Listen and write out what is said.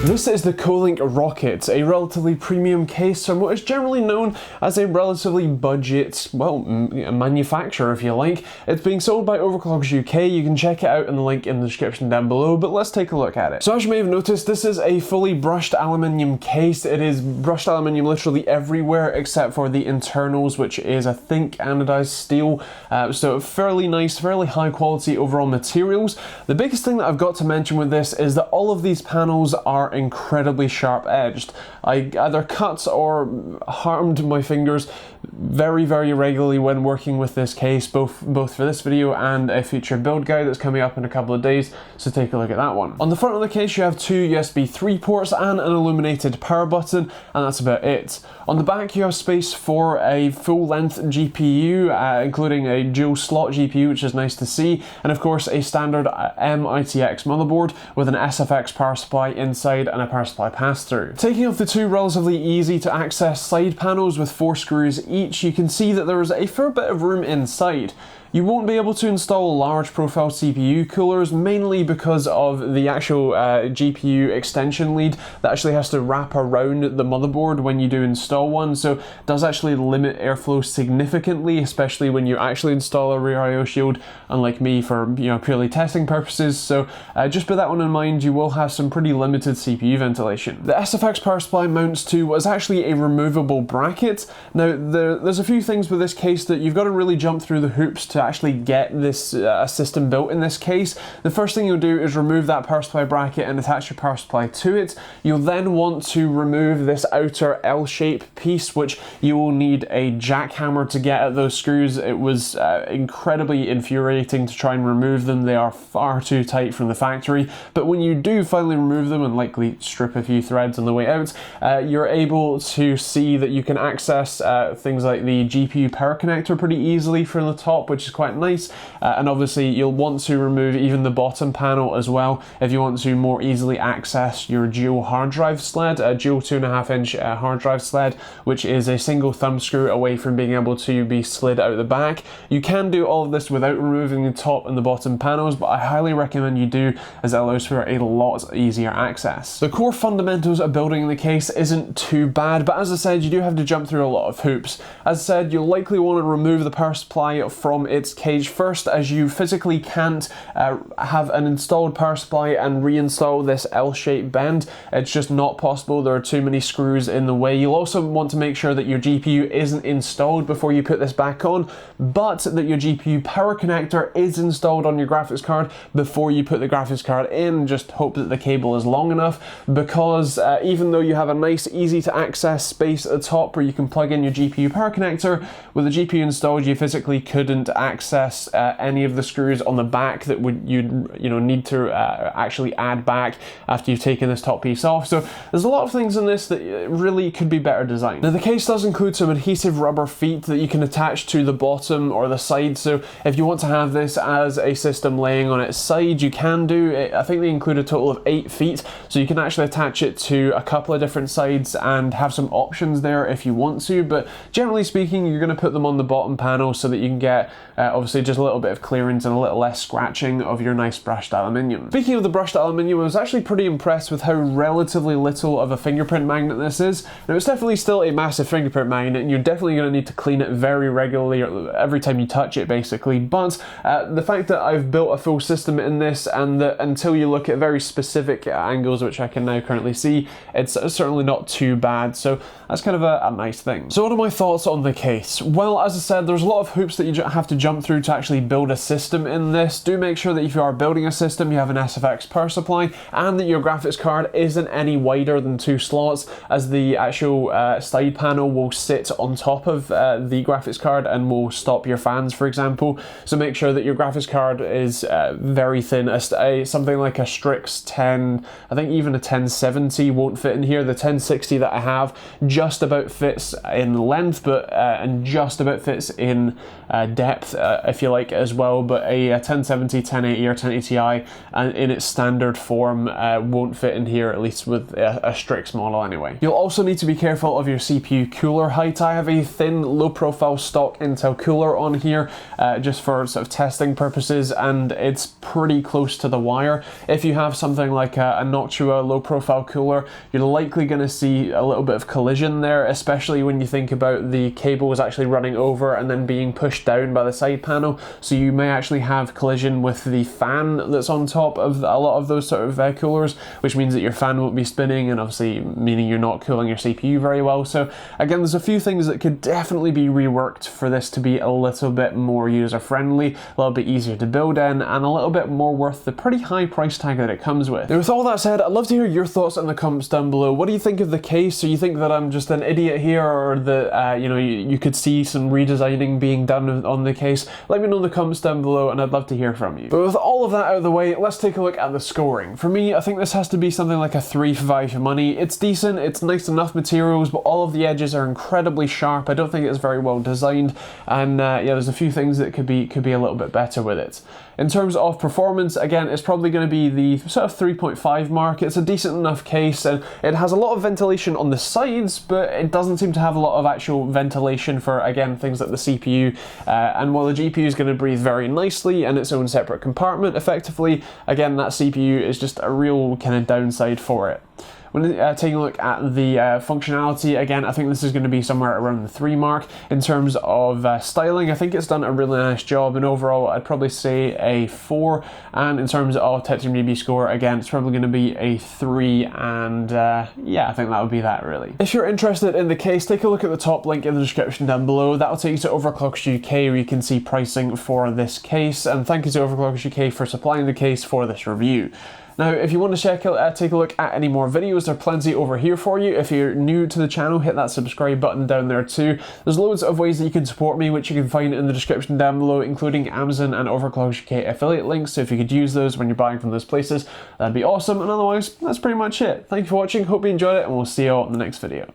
This is the Kolink Rocket, a relatively premium case from what is generally known as a relatively budget, well, manufacturer if you like. It's being sold by OverclockersUK. You can check it out in the link in the description down below, but let's take a look at it. So as you may have noticed, this is a fully brushed aluminium case. It is brushed aluminium literally everywhere except for the internals, which is, I think, anodized steel. So fairly nice, fairly high quality overall materials. The biggest thing that I've got to mention with this is that all of these panels are incredibly sharp edged. I either cut or harmed my fingers very regularly when working with this case, both for this video and a future build guide that's coming up in a couple of days, so take a look at that one. On the front of the case you have two USB 3 ports and an illuminated power button, and that's about it. On the back you have space for a full-length GPU, including a dual slot GPU, which is nice to see, and of course a standard ITX motherboard with an SFX power supply inside and a power supply pass-through. Taking off the two relatively easy to access side panels with 4 screws each, you can see that there is a fair bit of room inside. You won't be able to install large profile CPU coolers, mainly because of the actual GPU extension lead that actually has to wrap around the motherboard when you do install one, so it does actually limit airflow significantly, especially when you actually install a rear I/O shield, unlike me for purely testing purposes. So just bear that one in mind. You will have some pretty limited CPU ventilation. The SFX power supply mounts to what is actually a removable bracket. Now there's a few things with this case that you've got to really jump through the hoops to actually get this system built in this case. The first thing you'll do is remove that power supply bracket and attach your power supply to it. You'll then want to remove this outer L-shape piece, which you will need a jackhammer to get at those screws. It was incredibly infuriating to try and remove them. They are far too tight from the factory, but when you do finally remove them and likely strip a few threads on the way out, you're able to see that you can access things like the GPU power connector pretty easily from the top, which is quite nice. And obviously you'll want to remove even the bottom panel as well if you want to more easily access your dual hard drive sled, a dual 2.5-inch hard drive sled, which is a single thumb screw away from being able to be slid out the back. You can do all of this without removing the top and the bottom panels, but I highly recommend you do, as it allows for a lot easier access. The core fundamentals of building the case isn't too bad, but as I said, you do have to jump through a lot of hoops. As I said, you'll likely want to remove the power supply from its cage first, as you physically can't have an installed power supply and reinstall this L-shaped bend. It's just not possible. There are too many screws in the way. You'll also want to make sure that your GPU isn't installed before you put this back on, but that your GPU power connector is installed on your graphics card before you put the graphics card in. Just hope that the cable is long enough, because even though you have a nice easy to access space at the top where you can plug in your GPU power connector, with the GPU installed you physically couldn't access any of the screws on the back that you'd need to actually add back after you've taken this top piece off. So there's a lot of things in this that really could be better designed. Now the case does include some adhesive rubber feet that you can attach to the bottom or the side, so if you want to have this as a system laying on its side, you can do it. I think they include a total of 8 feet, so you can actually attach it to a couple of different sides and have some options there if you want to, but generally speaking you're going to put them on the bottom panel so that you can get obviously just a little bit of clearance and a little less scratching of your nice brushed aluminium. Speaking of the brushed aluminium, I was actually pretty impressed with how relatively little of a fingerprint magnet this is. Now it's definitely still a massive fingerprint magnet and you're definitely going to need to clean it very regularly, every time you touch it basically, but the fact that I've built a full system in this, and that until you look at very specific angles, which I can now currently see, it's certainly not too bad, so that's kind of a nice thing. So what are my thoughts on the case? Well, as I said, there's a lot of hoops that you have to jump through to actually build a system in this. Do make sure that if you are building a system you have an SFX power supply and that your graphics card isn't any wider than 2 slots, as the actual side panel will sit on top of the graphics card and will stop your fans, for example. So make sure that your graphics card is very thin. Something like a Strix 10, I think even a 1070 won't fit in here. The 1060 that I have just about fits in length, but and just about fits in depth if you like, as well, but a 1070, 1080 or 1080 Ti in its standard form won't fit in here, at least with a Strix model anyway. You'll also need to be careful of your CPU cooler height. I have a thin, low-profile stock Intel cooler on here, just for sort of testing purposes, and it's pretty close to the wire. If you have something like a Noctua low-profile cooler, you're likely going to see a little bit of collision there, especially when you think about the cables actually running over and then being pushed down by the side panel. So you may actually have collision with the fan that's on top of a lot of those sort of coolers, which means that your fan won't be spinning, and obviously meaning you're not cooling your CPU very well. So again, there's a few things that could definitely be reworked for this to be a little bit more user-friendly, a little bit easier to build in, and a little bit more worth the pretty high price tag that it comes with. Now, with all that said, I'd love to hear your thoughts in the comments down below. What do you think of the case? Do you think that I'm just an idiot here, or that you know, you could see some redesigning being done on the case? Let me know in the comments down below, and I'd love to hear from you. But with all of that out of the way, let's take a look at the scoring. For me, I think this has to be something like a 3 for value for money. It's decent, it's nice enough materials, but all of the edges are incredibly sharp. I don't think it's very well designed, and yeah, there's a few things that could be a little bit better with it. In terms of performance, again, it's probably going to be the sort of 3.5 mark. It's a decent enough case, and it has a lot of ventilation on the sides, but it doesn't seem to have a lot of actual ventilation for, again, things like the CPU. And while the GPU is going to breathe very nicely in its own separate compartment, effectively, again, that CPU is just a real kind of downside for it. When taking a look at the functionality, again, I think this is going to be somewhere around the 3 mark. In terms of styling, I think it's done a really nice job, and overall I'd probably say a 4. And in terms of TechteamGB score, again, it's probably going to be a 3, and yeah, I think that would be that really. If you're interested in the case, take a look at the top link in the description down below. That'll take you to OverclockersUK, where you can see pricing for this case, and thank you to OverclockersUK for supplying the case for this review. Now, if you want to take a look at any more videos, there are plenty over here for you. If you're new to the channel, hit that subscribe button down there too. There's loads of ways that you can support me, which you can find in the description down below, including Amazon and OverclockersUK affiliate links. So if you could use those when you're buying from those places, that'd be awesome. And otherwise, that's pretty much it. Thank you for watching, hope you enjoyed it, and we'll see you all in the next video.